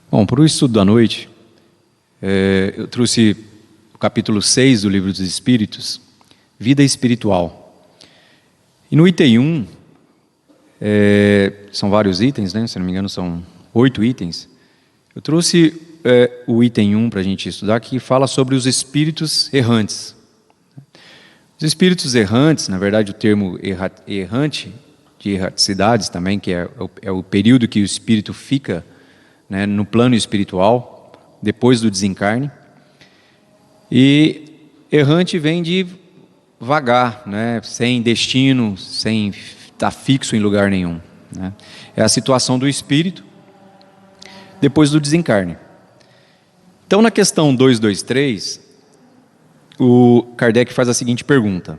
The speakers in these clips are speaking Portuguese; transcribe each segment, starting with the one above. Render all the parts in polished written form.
Bom, para o estudo da noite, eu trouxe o capítulo 6 do Livro dos Espíritos, Vida Espiritual. E no item 1, são vários itens, né? Se não me engano são 8 itens. Eu trouxe o item 1 para a gente estudar, que fala sobre os espíritos errantes. Os espíritos errantes, na verdade o termo errante, de erraticidades também, que é o período que o espírito fica, né, no plano espiritual, depois do desencarne. E errante vem de vagar, né, sem destino, sem estar fixo em lugar nenhum, né? É a situação do espírito depois do desencarne. Então, na questão 223, o Kardec faz a seguinte pergunta: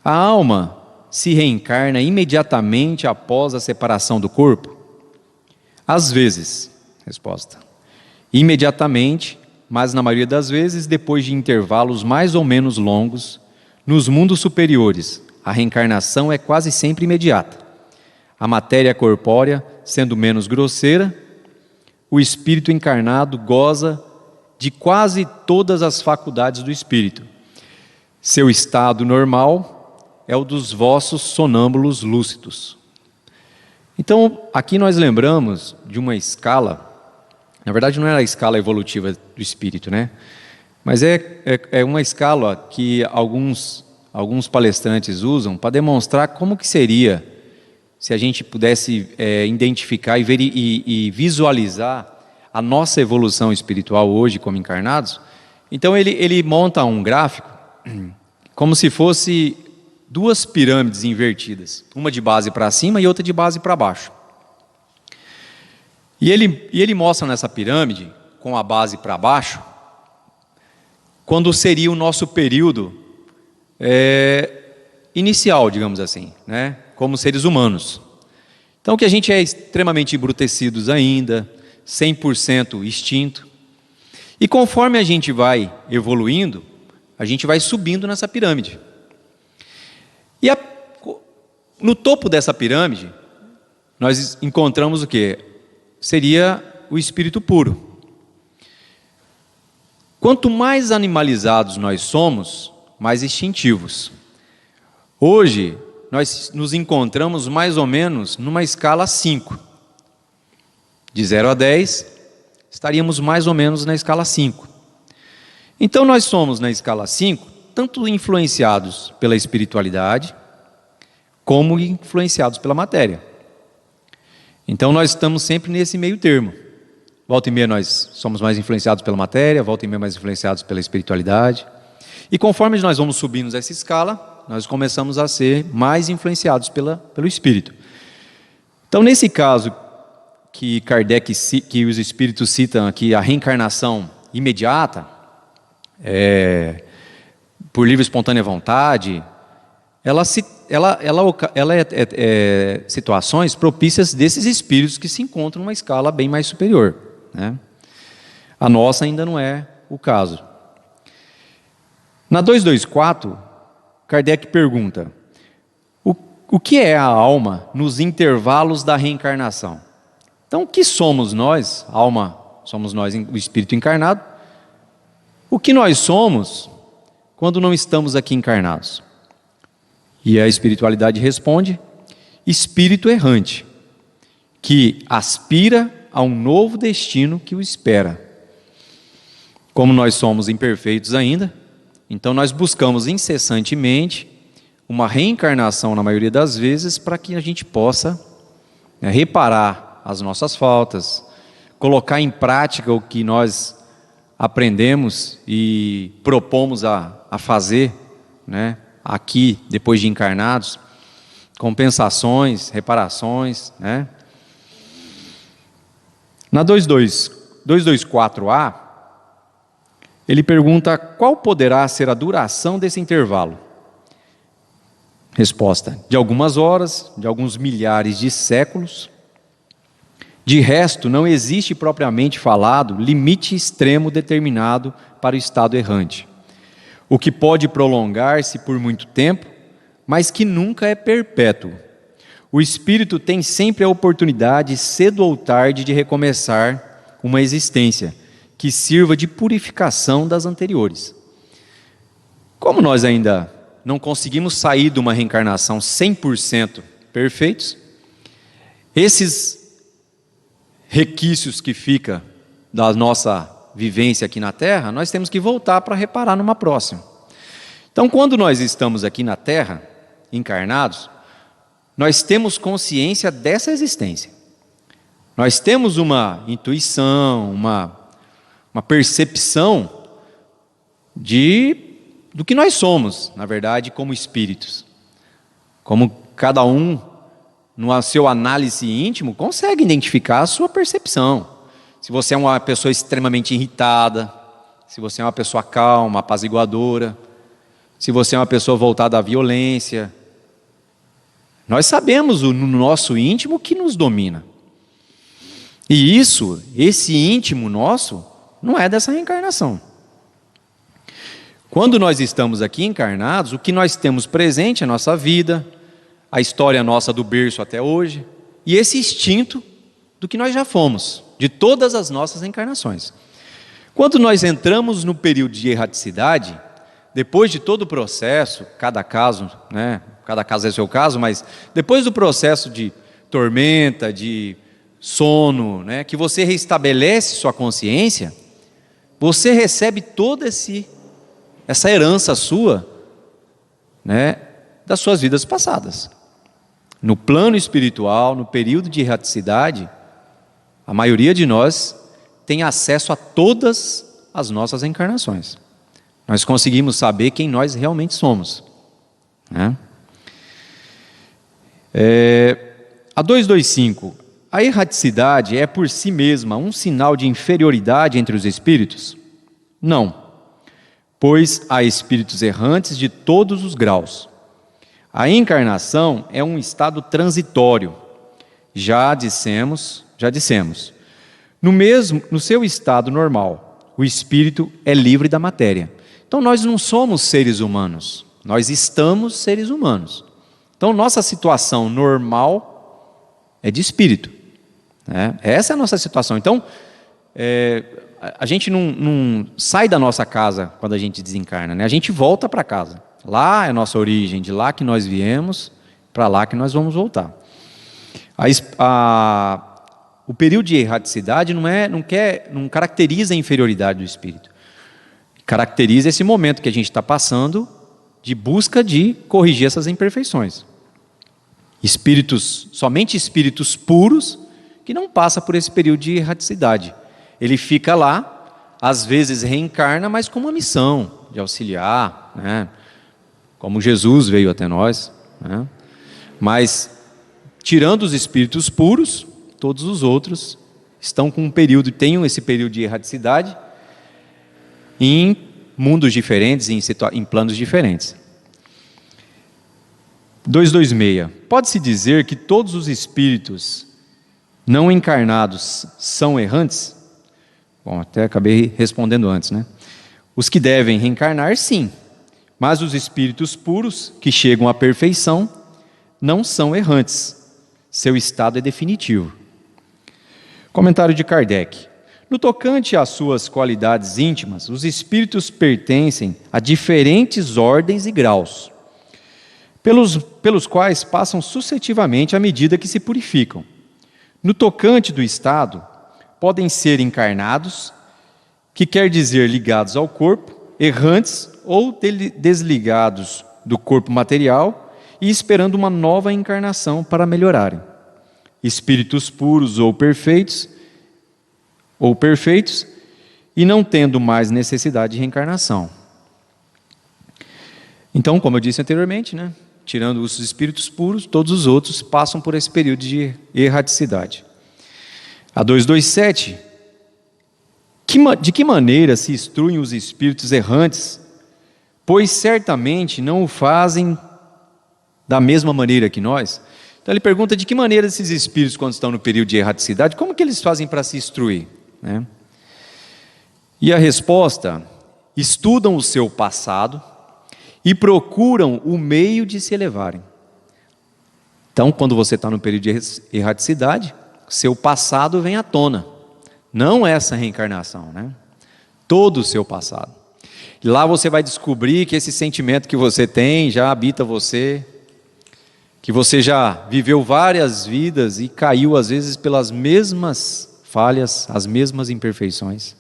a alma se reencarna imediatamente após a separação do corpo? Às vezes. Resposta: imediatamente, mas na maioria das vezes depois de intervalos mais ou menos longos. Nos mundos superiores, a reencarnação é quase sempre imediata. A matéria corpórea sendo menos grosseira, o espírito encarnado goza de quase todas as faculdades do espírito. Seu estado normal é o dos vossos sonâmbulos lúcidos. Então, aqui nós lembramos de uma escala, na verdade não era a escala evolutiva do espírito, né? Mas é uma escala que alguns palestrantes usam para demonstrar como que seria se a gente pudesse identificar e visualizar a nossa evolução espiritual hoje como encarnados. Então ele monta um gráfico como se fosse duas pirâmides invertidas, uma de base para cima e outra de base para baixo. E ele mostra nessa pirâmide, com a base para baixo, quando seria o nosso período inicial, digamos assim, né? Como seres humanos. Então que a gente é extremamente embrutecidos ainda, 100% extinto. E conforme a gente vai evoluindo, a gente vai subindo nessa pirâmide. E no topo dessa pirâmide, nós encontramos o quê? Seria o espírito puro. Quanto mais animalizados nós somos, mais instintivos. Hoje, nós nos encontramos mais ou menos numa escala 5. De 0 a 10, estaríamos mais ou menos na escala 5. Então nós somos na escala 5, tanto influenciados pela espiritualidade, como influenciados pela matéria. Então nós estamos sempre nesse meio termo. Volta e meia nós somos mais influenciados pela matéria, volta e meia mais influenciados pela espiritualidade. E conforme nós vamos subindo essa escala, nós começamos a ser mais influenciados pelo espírito. Então nesse caso que Kardec, que os espíritos citam aqui, a reencarnação imediata, por livre e espontânea vontade, ela é situações propícias desses espíritos que se encontram numa escala bem mais superior, né? A nossa ainda não é o caso. Na 224, Kardec pergunta: o que é a alma nos intervalos da reencarnação? Então, o que somos nós? A alma, somos nós, o espírito encarnado. O que nós somos quando não estamos aqui encarnados? E a espiritualidade responde: espírito errante, que aspira a um novo destino que o espera. Como nós somos imperfeitos ainda, então nós buscamos incessantemente uma reencarnação, na maioria das vezes, para que a gente possa reparar as nossas faltas, colocar em prática o que nós aprendemos e propomos a fazer, né, aqui, depois de encarnados, compensações, reparações, né? Na 224A, ele pergunta: qual poderá ser a duração desse intervalo? Resposta: de algumas horas, de alguns milhares de séculos. De resto, não existe propriamente falado limite extremo determinado para o estado errante, o que pode prolongar-se por muito tempo, mas que nunca é perpétuo. O espírito tem sempre a oportunidade, cedo ou tarde, de recomeçar uma existência que sirva de purificação das anteriores. Como nós ainda não conseguimos sair de uma reencarnação 100% perfeitos, esses requisitos que fica da nossa vivência aqui na Terra, nós temos que voltar para reparar numa próxima. Então, quando nós estamos aqui na Terra, encarnados, nós temos consciência dessa existência. Nós temos uma intuição, uma percepção do que nós somos, na verdade, como espíritos. Como cada um, no seu análise íntimo, consegue identificar a sua percepção. Se você é uma pessoa extremamente irritada, se você é uma pessoa calma, apaziguadora, se você é uma pessoa voltada à violência, nós sabemos no nosso íntimo que nos domina. E esse íntimo nosso, não é dessa reencarnação. Quando nós estamos aqui encarnados, o que nós temos presente é a nossa vida, a história nossa do berço até hoje, e esse instinto do que nós já fomos, de todas as nossas encarnações. Quando nós entramos no período de erraticidade, depois de todo o processo, cada caso é seu caso, mas depois do processo de tormenta, de sono, que você restabelece sua consciência, você recebe toda essa herança sua, das suas vidas passadas. No plano espiritual, no período de erraticidade, a maioria de nós tem acesso a todas as nossas encarnações. Nós conseguimos saber quem nós realmente somos. A 225. A erraticidade é por si mesma um sinal de inferioridade entre os espíritos? Não, pois há espíritos errantes de todos os graus. A encarnação é um estado transitório. Já dissemos. No seu estado normal, o espírito é livre da matéria. Então nós não somos seres humanos, nós estamos seres humanos. Então nossa situação normal é de espírito. Essa é a nossa situação. Então, a gente não sai da nossa casa quando a gente desencarna, A gente volta para casa. Lá é a nossa origem, de lá que nós viemos, para lá que nós vamos voltar. O período de erraticidade não caracteriza a inferioridade do espírito. Caracteriza esse momento que a gente está passando de busca de corrigir essas imperfeições. Somente espíritos puros que não passam por esse período de erraticidade. Ele fica lá, às vezes reencarna, mas com uma missão de auxiliar, como Jesus veio até nós. Mas, tirando os espíritos puros, todos os outros estão com têm esse período de erraticidade em mundos diferentes, em planos diferentes. 226. Pode-se dizer que todos os espíritos não encarnados são errantes? Bom, até acabei respondendo antes, Os que devem reencarnar, sim. Mas os espíritos puros, que chegam à perfeição, não são errantes. Seu estado é definitivo. Comentário de Kardec. No tocante às suas qualidades íntimas, os espíritos pertencem a diferentes ordens e graus, pelos quais passam sucessivamente à medida que se purificam. No tocante do estado, podem ser encarnados, que quer dizer ligados ao corpo, errantes ou desligados do corpo material e esperando uma nova encarnação para melhorarem. Espíritos puros ou perfeitos, e não tendo mais necessidade de reencarnação. Então, como eu disse anteriormente, tirando os espíritos puros, todos os outros passam por esse período de erraticidade. A 227. De que maneira se instruem os espíritos errantes? Pois certamente não o fazem da mesma maneira que nós. Então ele pergunta de que maneira esses espíritos, quando estão no período de erraticidade, como que eles fazem para se instruir? E a resposta: estudam o seu passado e procuram o meio de se elevarem. Então, quando você está no período de erraticidade, seu passado vem à tona. não essa reencarnação, né? Todo o seu passado. E lá você vai descobrir que esse sentimento que você tem já habita você, que você já viveu várias vidas e caiu às vezes pelas mesmas falhas, as mesmas imperfeições.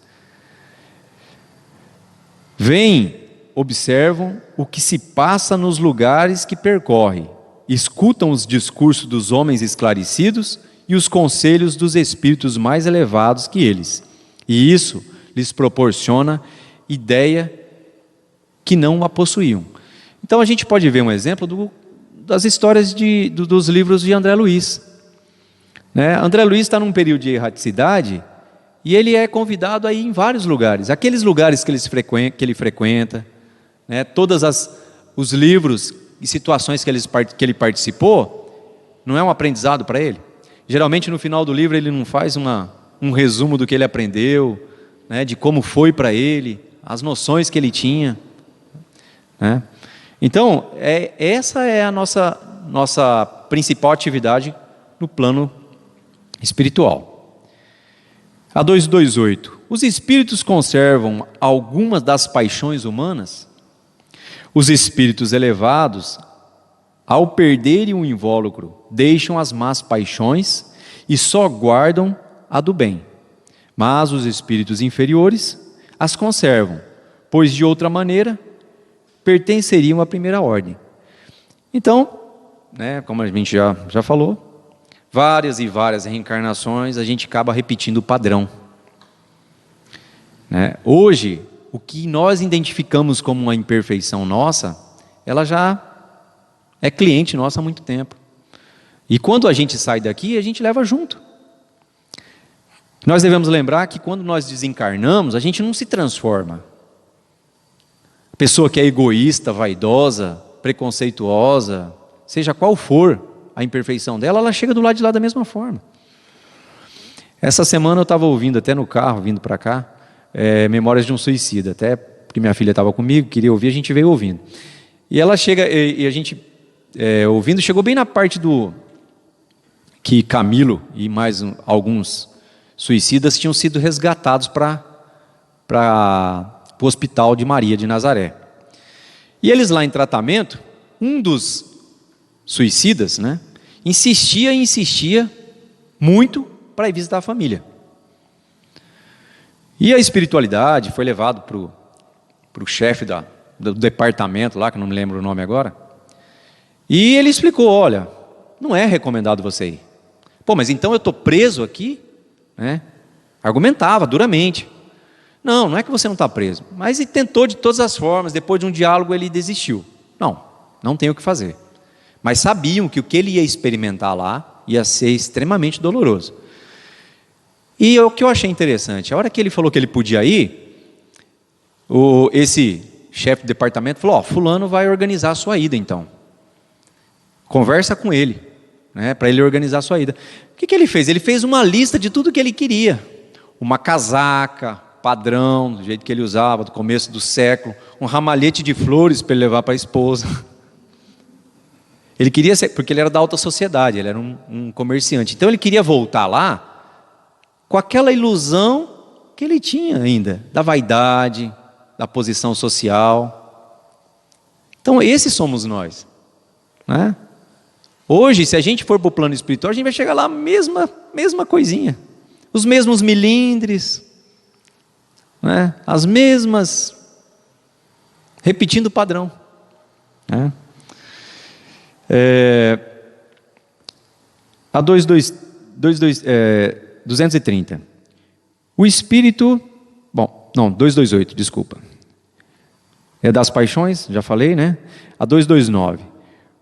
Vêm, observam o que se passa nos lugares que percorre, escutam os discursos dos homens esclarecidos e os conselhos dos espíritos mais elevados que eles. E isso lhes proporciona ideia que não a possuíam. Então a gente pode ver um exemplo das histórias dos livros de André Luiz. Né? André Luiz está num período de erraticidade e ele é convidado a ir em vários lugares. Aqueles lugares que ele frequenta, né? Todos os livros e situações que ele participou, não é um aprendizado para ele? Geralmente no final do livro ele não faz um resumo do que ele aprendeu, né? De como foi para ele, as noções que ele tinha, né? Então, essa é a nossa principal atividade no plano espiritual. A 228. Os espíritos conservam algumas das paixões humanas? Os espíritos elevados, ao perderem o invólucro, deixam as más paixões e só guardam a do bem. Mas os espíritos inferiores as conservam, pois de outra maneira pertenceriam à primeira ordem. Então, né, como a gente já falou, várias e várias reencarnações, a gente acaba repetindo o padrão. Né? Hoje, o que nós identificamos como uma imperfeição nossa, ela já é cliente nossa há muito tempo. E quando a gente sai daqui, a gente leva junto. Nós devemos lembrar que quando nós desencarnamos, a gente não se transforma. A pessoa que é egoísta, vaidosa, preconceituosa, seja qual for a imperfeição dela, ela chega do lado de lá da mesma forma. Essa semana eu estava ouvindo, até no carro, vindo para cá, Memórias de um Suicida, até porque minha filha estava comigo, queria ouvir, a gente veio ouvindo. E ela chega, e a gente ouvindo, chegou bem na parte que Camilo e mais alguns suicidas tinham sido resgatados para o hospital de Maria de Nazaré. E eles lá em tratamento, um dos suicidas, né, insistia muito para ir visitar a família. E a espiritualidade foi levado para o chefe do departamento lá, que eu não me lembro o nome agora, e ele explicou: olha, não é recomendado você ir. Pô, mas então eu estou preso aqui? Né? Argumentava duramente. Não é que você não está preso, mas ele tentou de todas as formas. Depois de um diálogo ele desistiu. Não tem o que fazer. Mas sabiam que o que ele ia experimentar lá ia ser extremamente doloroso. E o que eu achei interessante, a hora que ele falou que ele podia ir, esse chefe do departamento falou: fulano vai organizar a sua ida então. Conversa com ele, né, para ele organizar a sua ida. O que ele fez? Ele fez uma lista de tudo que ele queria. Uma casaca padrão, do jeito que ele usava, do começo do século, um ramalhete de flores para ele levar para a esposa. Ele queria ser, porque ele era da alta sociedade, ele era um comerciante. Então ele queria voltar lá com aquela ilusão que ele tinha ainda, da vaidade, da posição social. Então esses somos nós, né? Hoje, se a gente for para o plano espiritual, a gente vai chegar lá, mesma coisinha, os mesmos milindres, né? As mesmas, repetindo o padrão, né? A 230. O espírito, 228, desculpa. É das paixões, já falei, né? A 229.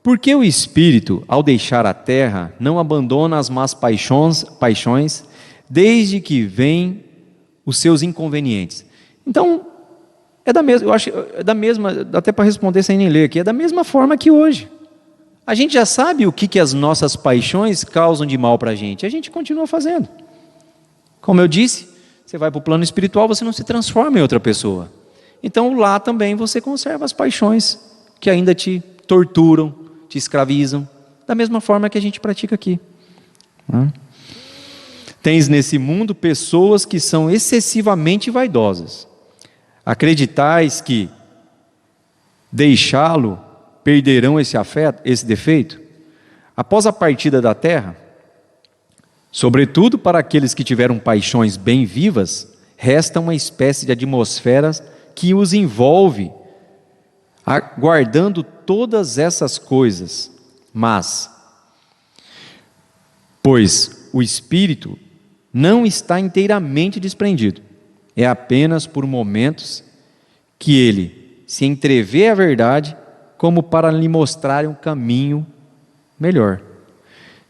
Por que o espírito, ao deixar a terra, não abandona as más paixões, desde que vêm os seus inconvenientes? Então, eu acho, até para responder sem nem ler aqui, é da mesma forma que hoje. A gente já sabe o que as nossas paixões causam de mal para a gente continua fazendo. Como eu disse, você vai para o plano espiritual, você não se transforma em outra pessoa. Então lá também você conserva as paixões que ainda te torturam, te escravizam, da mesma forma que a gente pratica aqui. Tens nesse mundo pessoas que são excessivamente vaidosas. Acreditais que deixá-lo perderão esse afeto, esse defeito? Após a partida da terra, sobretudo para aqueles que tiveram paixões bem vivas, resta uma espécie de atmosfera que os envolve, guardando todas essas coisas. Mas, pois o espírito não está inteiramente desprendido, é apenas por momentos que ele se entrevê a verdade, como para lhe mostrar um caminho melhor.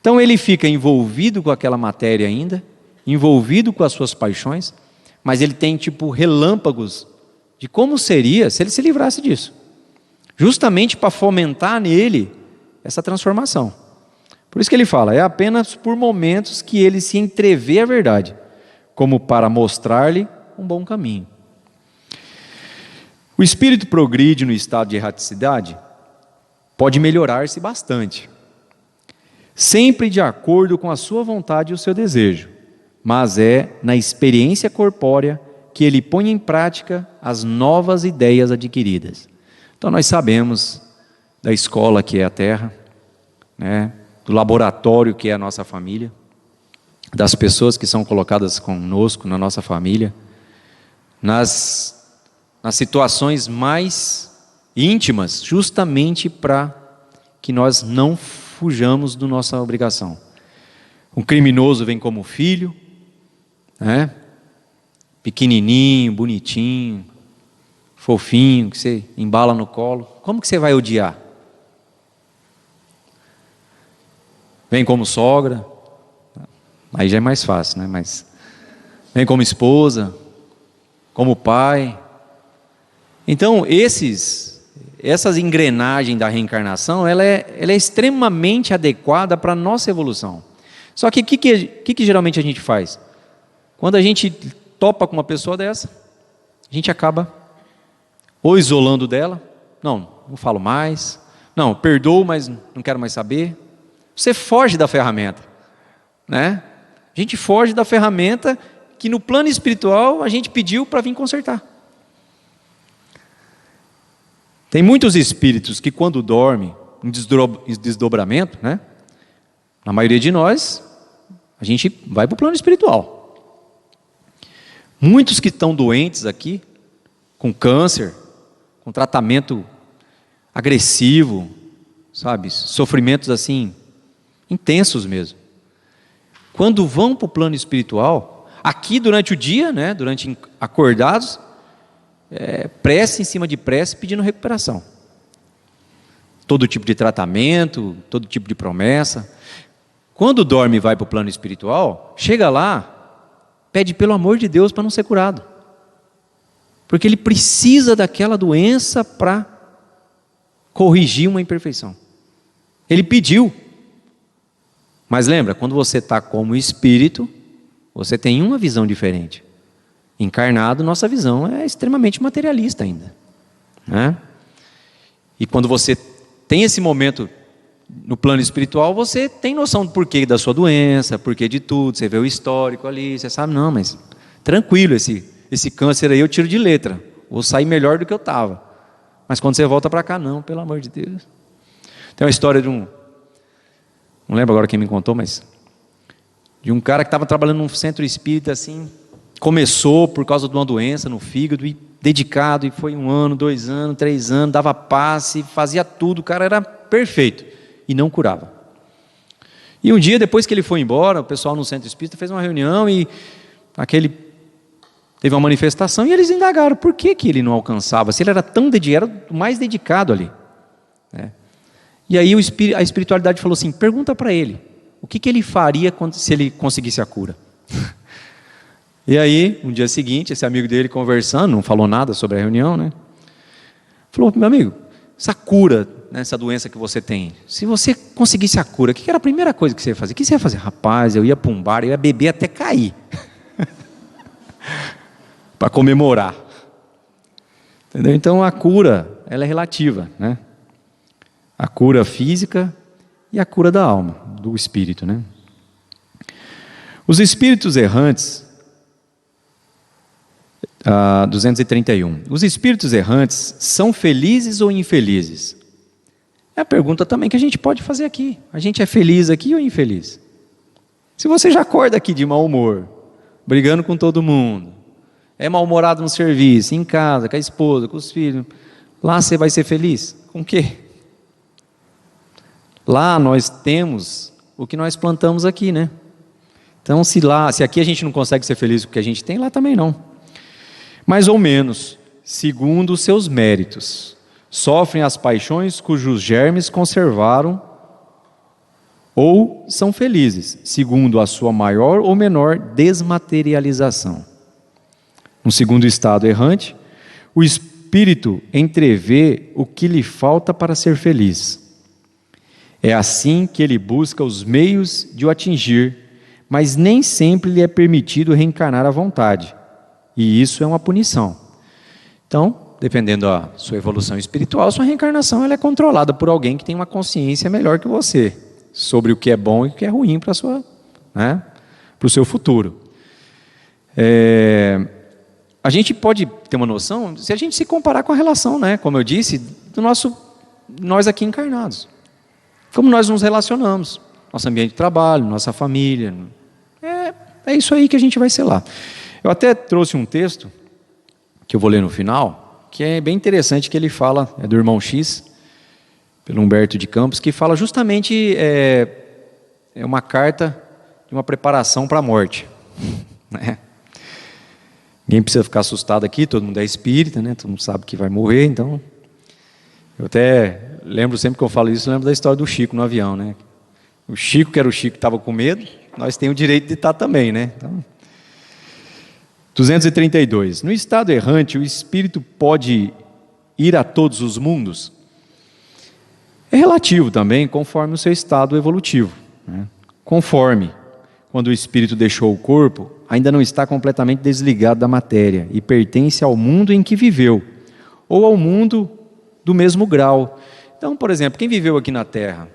Então ele fica envolvido com aquela matéria ainda, envolvido com as suas paixões, mas ele tem tipo relâmpagos de como seria se ele se livrasse disso, justamente para fomentar nele essa transformação. Por isso que ele fala, é apenas por momentos que ele se entrevê a verdade, como para mostrar-lhe um bom caminho. O espírito progride no estado de erraticidade, pode melhorar-se bastante, sempre de acordo com a sua vontade e o seu desejo, mas é na experiência corpórea que ele põe em prática as novas ideias adquiridas. Então nós sabemos da escola que é a Terra, né, do laboratório que é a nossa família, das pessoas que são colocadas conosco na nossa família, nas situações mais íntimas, justamente para que nós não fujamos da nossa obrigação. Um criminoso vem como filho, né? Pequenininho, bonitinho, fofinho, que você embala no colo. Como que você vai odiar? Vem como sogra, aí já é mais fácil, né? Mas vem como esposa, como pai. Então essas engrenagens da reencarnação, ela é extremamente adequada para a nossa evolução. Só que o que geralmente a gente faz? Quando a gente topa com uma pessoa dessa, a gente acaba ou isolando dela, não falo mais, não, perdoo, mas não quero mais saber. Você foge da ferramenta, né? A gente foge da ferramenta que no plano espiritual a gente pediu para vir consertar. Tem muitos espíritos que quando dormem em desdobramento, né? Na maioria de nós, a gente vai para o plano espiritual. Muitos que estão doentes aqui, com câncer, com tratamento agressivo, sabe? Sofrimentos assim, intensos mesmo. Quando vão para o plano espiritual, aqui durante o dia, né? Durante acordados, prece em cima de prece pedindo recuperação. Todo tipo de tratamento, todo tipo de promessa. Quando dorme e vai para o plano espiritual, chega lá, pede pelo amor de Deus para não ser curado. Porque ele precisa daquela doença para corrigir uma imperfeição. Ele pediu. Mas lembra, quando você está como espírito, você tem uma visão diferente. Encarnado, nossa visão é extremamente materialista ainda, né? E quando você tem esse momento no plano espiritual, você tem noção do porquê da sua doença, porquê de tudo, você vê o histórico ali, você sabe, não, mas tranquilo, esse câncer aí eu tiro de letra, vou sair melhor do que eu estava. Mas quando você volta para cá, não, pelo amor de Deus. Tem uma história de não lembro agora quem me contou, mas de um cara que estava trabalhando num centro espírita assim, começou por causa de uma doença no fígado, e dedicado, e foi 1 ano, 2 anos, 3 anos, dava passe, fazia tudo, o cara era perfeito, e não curava. E um dia, depois que ele foi embora, o pessoal no centro espírita fez uma reunião, e teve uma manifestação, e eles indagaram, por que ele não alcançava, se ele era tão dedicado, era o mais dedicado ali, né? E aí a espiritualidade falou assim, pergunta para ele, o que ele faria se ele conseguisse a cura? E aí, no dia seguinte, esse amigo dele conversando, não falou nada sobre a reunião, né? Falou, meu amigo, essa cura, né, essa doença que você tem, se você conseguisse a cura, o que era a primeira coisa que você ia fazer? O que você ia fazer? Rapaz, eu ia para um bar, eu ia beber até cair. Para comemorar. Entendeu? Então a cura, ela é relativa, né? A cura física e a cura da alma, do espírito, né? Os espíritos errantes, 231. Os espíritos errantes são felizes ou infelizes? É a pergunta também que a gente pode fazer aqui. A gente é feliz aqui ou infeliz? Se você já acorda aqui de mau humor, brigando com todo mundo, é mal-humorado no serviço, em casa, com a esposa, com os filhos, lá você vai ser feliz? Com o quê? Lá nós temos o que nós plantamos aqui, né? Então se aqui a gente não consegue ser feliz com o que a gente tem, lá também não. Mais ou menos, segundo os seus méritos, sofrem as paixões cujos germes conservaram, ou são felizes, segundo a sua maior ou menor desmaterialização. No segundo estado errante, o espírito entrevê o que lhe falta para ser feliz. É assim que ele busca os meios de o atingir, mas nem sempre lhe é permitido reencarnar à vontade, e isso é uma punição. Então, dependendo da sua evolução espiritual, sua reencarnação ela é controlada por alguém que tem uma consciência melhor que você, sobre o que é bom e o que é ruim para o seu futuro. A gente pode ter uma noção, se a gente se comparar com a relação, como eu disse, nós aqui encarnados. Como nós nos relacionamos, nosso ambiente de trabalho, nossa família. É isso aí que a gente vai ser lá. Eu até trouxe um texto, que eu vou ler no final, que é bem interessante, que ele fala, é do Irmão X, pelo Humberto de Campos, que fala justamente, é uma carta de uma preparação para a morte. Ninguém precisa ficar assustado aqui, todo mundo é espírita, todo mundo sabe que vai morrer, então... Eu até lembro, sempre que eu falo isso, eu lembro da história do Chico no avião, O Chico, que era o Chico que estava com medo, nós temos o direito de estar também, Então, 232. No estado errante, o espírito pode ir a todos os mundos? É relativo também, conforme o seu estado evolutivo. Conforme, quando o espírito deixou o corpo, ainda não está completamente desligado da matéria e pertence ao mundo em que viveu, ou ao mundo do mesmo grau. Então, por exemplo, quem viveu aqui na Terra,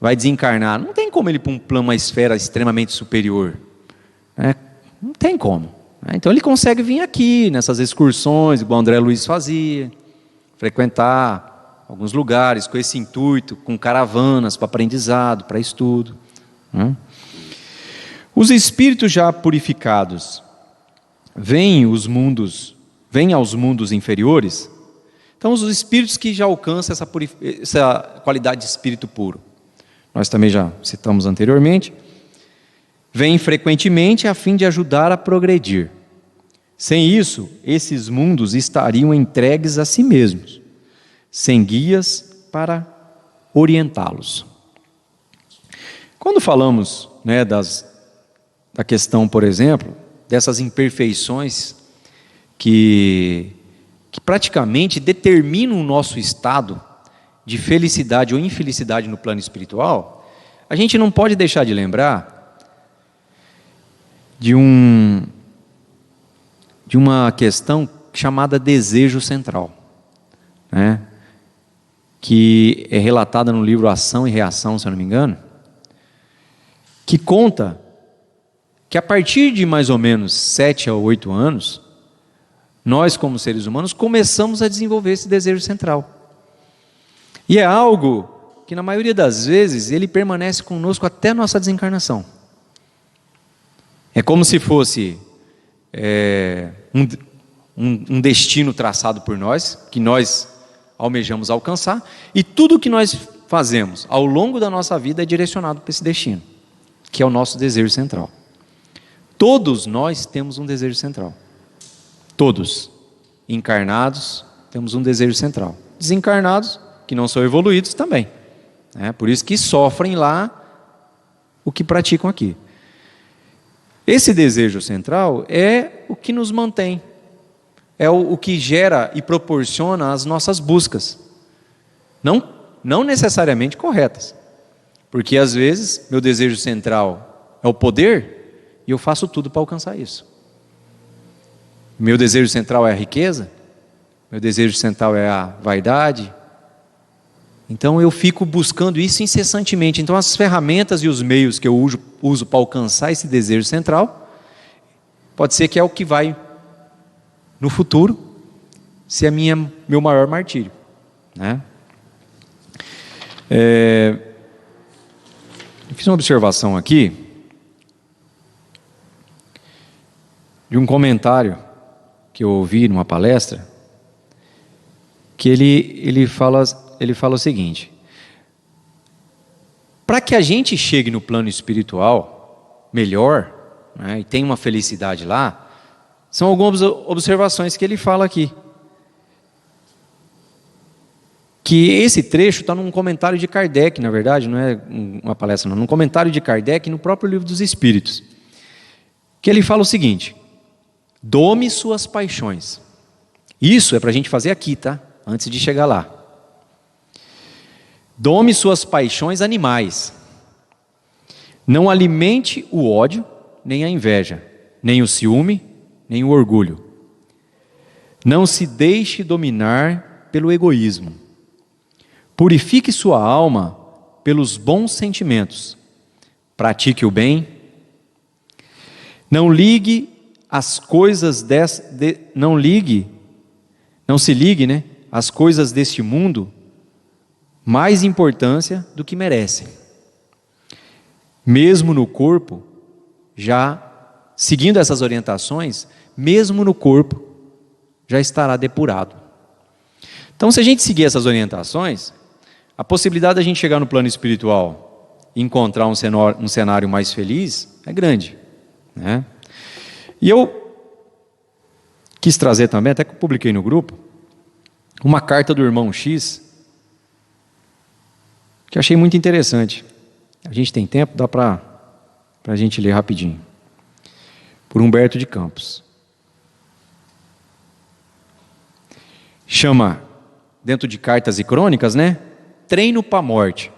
vai desencarnar, não tem como ele ir para um plano, uma esfera extremamente superior. Não tem como. Então ele consegue vir aqui, nessas excursões, igual o André Luiz fazia, frequentar alguns lugares com esse intuito, com caravanas para aprendizado, para estudo. Os espíritos já purificados vêm aos mundos inferiores. Então, os espíritos que já alcançam essa qualidade de espírito puro, nós também já citamos anteriormente, vêm frequentemente a fim de ajudar a progredir. Sem isso, esses mundos estariam entregues a si mesmos, sem guias para orientá-los. Quando falamos da questão, por exemplo, dessas imperfeições que praticamente determinam o nosso estado de felicidade ou infelicidade no plano espiritual, a gente não pode deixar de lembrar de uma questão chamada desejo central, que é relatada no livro Ação e Reação, se eu não me engano, que conta que a partir de mais ou menos 7 a 8 anos, nós como seres humanos começamos a desenvolver esse desejo central. E é algo que na maioria das vezes ele permanece conosco até a nossa desencarnação. É como se fosse um destino traçado por nós, que nós almejamos alcançar, e tudo que nós fazemos ao longo da nossa vida é direcionado para esse destino, que é o nosso desejo central. Todos nós temos um desejo central. Todos, encarnados, temos um desejo central. Desencarnados, que não são evoluídos, também. Por isso que sofrem lá o que praticam aqui. Esse desejo central é o que nos mantém, é o que gera e proporciona as nossas buscas. Não necessariamente corretas, porque às vezes meu desejo central é o poder e eu faço tudo para alcançar isso. Meu desejo central é a riqueza, meu desejo central é a vaidade, Então eu fico buscando isso incessantemente. Então as ferramentas e os meios que eu uso para alcançar esse desejo central, pode ser que é o que vai, no futuro, ser meu maior martírio, né? Eu fiz uma observação aqui de um comentário que eu ouvi numa palestra, que ele fala o seguinte: para que a gente chegue no plano espiritual melhor, né, e tenha uma felicidade lá, são algumas observações que ele fala aqui. Que esse trecho está num comentário de Kardec, na verdade, não é uma palestra, não, num comentário de Kardec no próprio Livro dos Espíritos, que ele fala o seguinte: dome suas paixões. Isso é para a gente fazer aqui, tá? Antes de chegar lá. Dome suas paixões animais. Não alimente o ódio, nem a inveja, nem o ciúme, nem o orgulho. Não se deixe dominar pelo egoísmo. Purifique sua alma pelos bons sentimentos. Pratique o bem. Não ligue as coisas não se ligue, né, às coisas deste mundo mais importância do que merecem. Mesmo no corpo, já seguindo essas orientações, mesmo no corpo já estará depurado. Então, se a gente seguir essas orientações, a possibilidade da gente chegar no plano espiritual e encontrar um cenário mais feliz é grande, né? E eu quis trazer também, até que eu publiquei no grupo, uma carta do irmão X, que eu achei muito interessante. A gente tem tempo, dá para a gente ler rapidinho. Por Humberto de Campos. Chama, dentro de cartas e crônicas, né? Treino para a morte.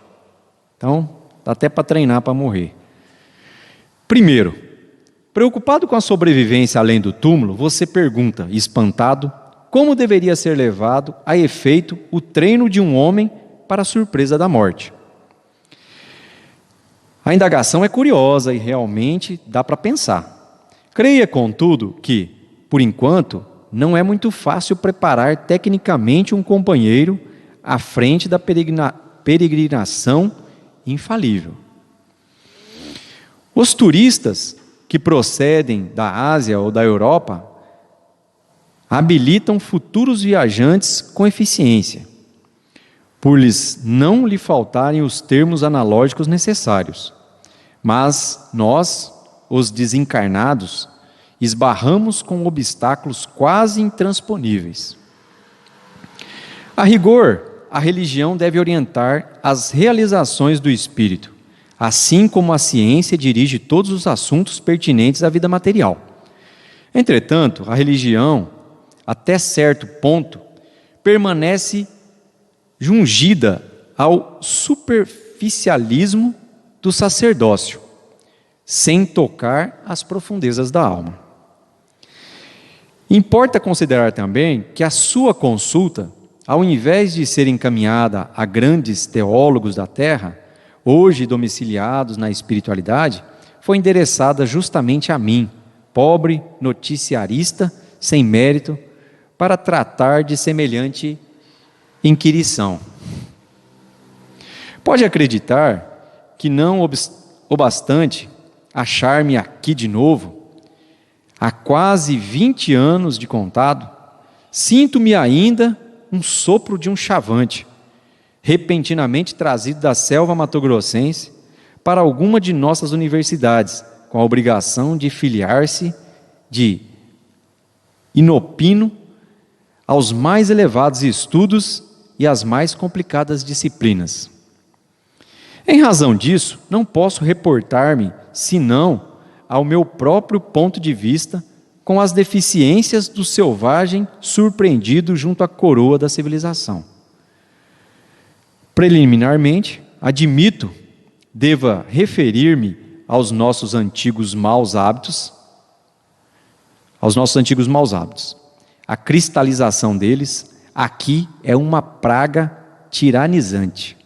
Então, dá até para treinar para morrer. Primeiro, preocupado com a sobrevivência além do túmulo, você pergunta, espantado, como deveria ser levado a efeito o treino de um homem para a surpresa da morte. A indagação é curiosa e realmente dá para pensar. Creia, contudo, que, por enquanto, não é muito fácil preparar tecnicamente um companheiro à frente da peregrinação infalível. Os turistas que procedem da Ásia ou da Europa habilitam futuros viajantes com eficiência, por não lhe faltarem os termos analógicos necessários. Mas nós, os desencarnados, esbarramos com obstáculos quase intransponíveis. A rigor, a religião deve orientar as realizações do espírito, assim como a ciência dirige todos os assuntos pertinentes à vida material. Entretanto, a religião, até certo ponto, permanece jungida ao superficialismo do sacerdócio, sem tocar as profundezas da alma. Importa considerar também que a sua consulta, ao invés de ser encaminhada a grandes teólogos da terra, hoje domiciliados na espiritualidade, foi endereçada justamente a mim, pobre noticiarista sem mérito, para tratar de semelhante inquirição. Pode acreditar que não obstante achar-me aqui de novo, há quase 20 anos de contado, sinto-me ainda um sopro de um chavante, repentinamente trazido da selva matogrossense para alguma de nossas universidades, com a obrigação de filiar-se de inopino aos mais elevados estudos e às mais complicadas disciplinas. Em razão disso, não posso reportar-me, senão ao meu próprio ponto de vista, com as deficiências do selvagem surpreendido junto à coroa da civilização. Preliminarmente, admito, deva referir-me aos nossos antigos maus hábitos, A cristalização deles aqui é uma praga tiranizante.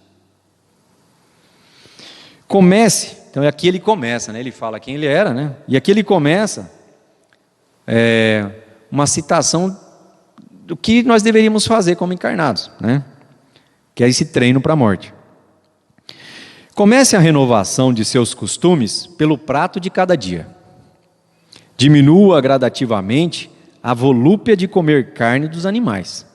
Comece, então aqui ele começa, né? Ele fala quem ele era, né? E aqui ele começa uma citação do que nós deveríamos fazer como encarnados, né? Que é esse treino para a morte. Comece a renovação de seus costumes pelo prato de cada dia. Diminua gradativamente a volúpia de comer carne dos animais.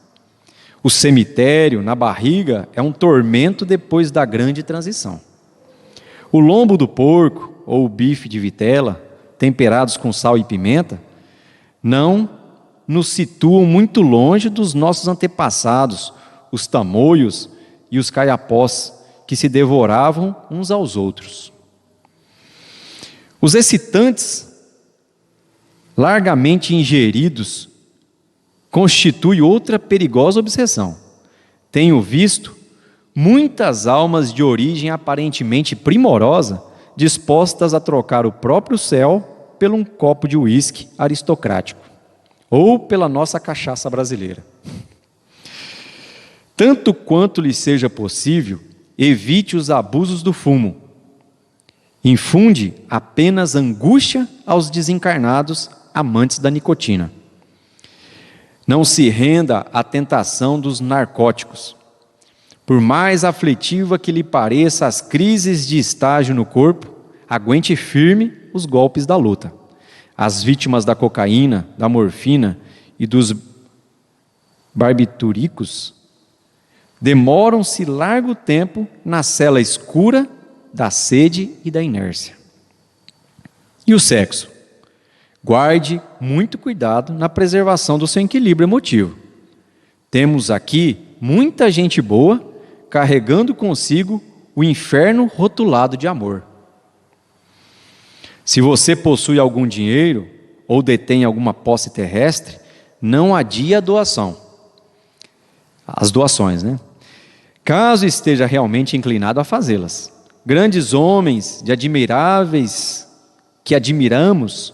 O cemitério na barriga é um tormento depois da grande transição. O lombo do porco ou o bife de vitela, temperados com sal e pimenta, não nos situam muito longe dos nossos antepassados, os tamoios e os caiapós, que se devoravam uns aos outros. Os excitantes, largamente ingeridos, constituem outra perigosa obsessão. Tenho visto muitas almas de origem aparentemente primorosa dispostas a trocar o próprio céu por um copo de uísque aristocrático ou pela nossa cachaça brasileira. Tanto quanto lhe seja possível, evite os abusos do fumo. Infunde apenas angústia aos desencarnados amantes da nicotina. Não se renda à tentação dos narcóticos. Por mais aflitiva que lhe pareça as crises de estágio no corpo, aguente firme os golpes da luta. As vítimas da cocaína, da morfina e dos barbitúricos demoram-se largo tempo na cela escura da sede e da inércia. E o sexo? Guarde muito cuidado na preservação do seu equilíbrio emotivo. Temos aqui muita gente boa carregando consigo o inferno rotulado de amor. Se você possui algum dinheiro ou detém alguma posse terrestre, não adie a doação. As doações, né? Caso esteja realmente inclinado a fazê-las. Grandes homens de admiráveis que admiramos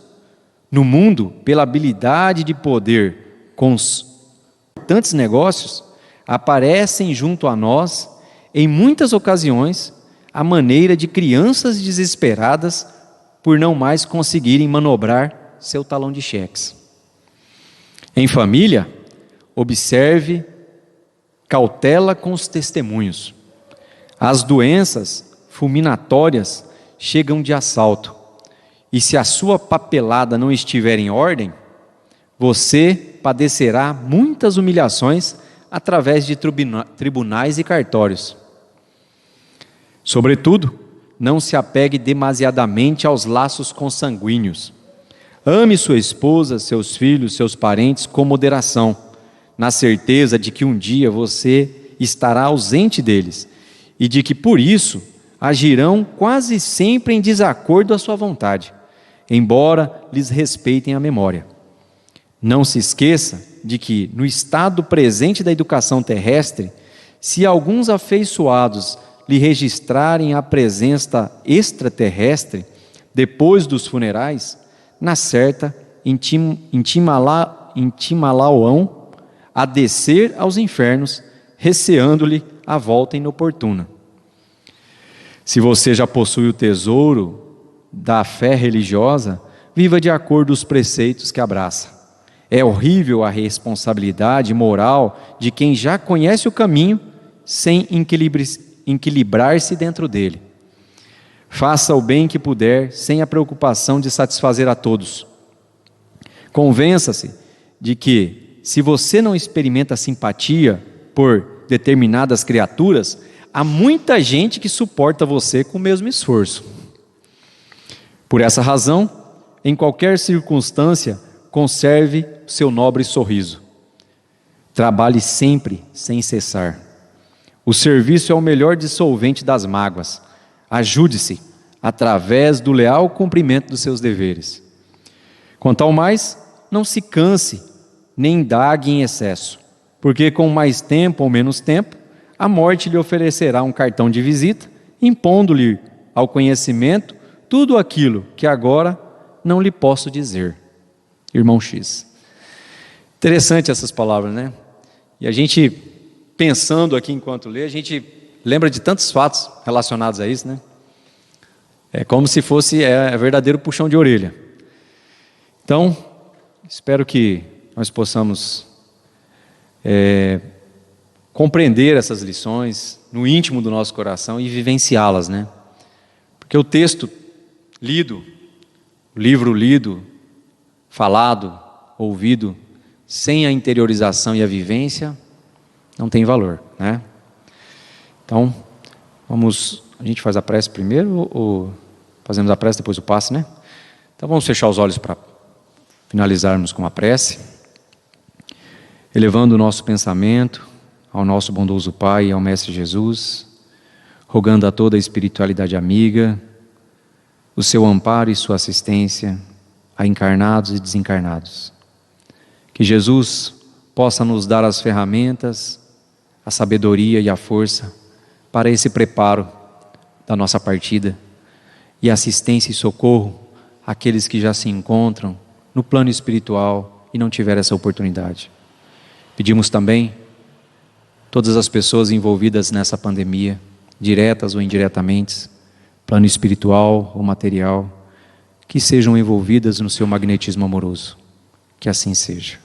no mundo pela habilidade de poder com os importantes negócios aparecem junto a nós em muitas ocasiões à maneira de crianças desesperadas por não mais conseguirem manobrar seu talão de cheques. Em família, observe cautela com os testemunhos. As doenças fulminatórias chegam de assalto, e se a sua papelada não estiver em ordem, você padecerá muitas humilhações através de tribunais e cartórios. Sobretudo, não se apegue demasiadamente aos laços consanguíneos. Ame sua esposa, seus filhos, seus parentes com moderação, na certeza de que um dia você estará ausente deles e de que, por isso, agirão quase sempre em desacordo à sua vontade, embora lhes respeitem a memória. Não se esqueça de que, no estado presente da educação terrestre, se alguns afeiçoados lhe registrarem a presença extraterrestre depois dos funerais, na certa intimá-la-ão a descer aos infernos, receando-lhe a volta inoportuna. Se você já possui o tesouro da fé religiosa, viva de acordo com os preceitos que abraça. É horrível a responsabilidade moral de quem já conhece o caminho sem equilibrar-se dentro dele. Faça o bem que puder, sem a preocupação de satisfazer a todos. Convença-se de que, se você não experimenta simpatia por determinadas criaturas, há muita gente que suporta você com o mesmo esforço. Por essa razão, em qualquer circunstância, conserve seu nobre sorriso. Trabalhe sempre, sem cessar. O serviço é o melhor dissolvente das mágoas. Ajude-se, através do leal cumprimento dos seus deveres. Quanto ao mais, não se canse, nem indague em excesso, porque com mais tempo ou menos tempo, a morte lhe oferecerá um cartão de visita, impondo-lhe ao conhecimento tudo aquilo que agora não lhe posso dizer. Irmão X. Interessante essas palavras, né? E a gente pensando aqui enquanto lê, a gente lembra de tantos fatos relacionados a isso, né? É como se fosse verdadeiro puxão de orelha. Então, espero que nós possamos compreender essas lições no íntimo do nosso coração e vivenciá-las, né? Porque o texto lido, o livro lido, falado, ouvido, sem a interiorização e a vivência, não tem valor, né? Então, a gente faz a prece primeiro ou fazemos a prece depois o passe, né? Então vamos fechar os olhos para finalizarmos com a prece, elevando o nosso pensamento ao nosso bondoso Pai e ao Mestre Jesus, rogando a toda a espiritualidade amiga, o seu amparo e sua assistência a encarnados e desencarnados. Que Jesus possa nos dar as ferramentas, a sabedoria e a força para esse preparo da nossa partida e assistência e socorro àqueles que já se encontram no plano espiritual e não tiveram essa oportunidade. Pedimos também todas as pessoas envolvidas nessa pandemia, diretas ou indiretamente, plano espiritual ou material, que sejam envolvidas no seu magnetismo amoroso. Que assim seja.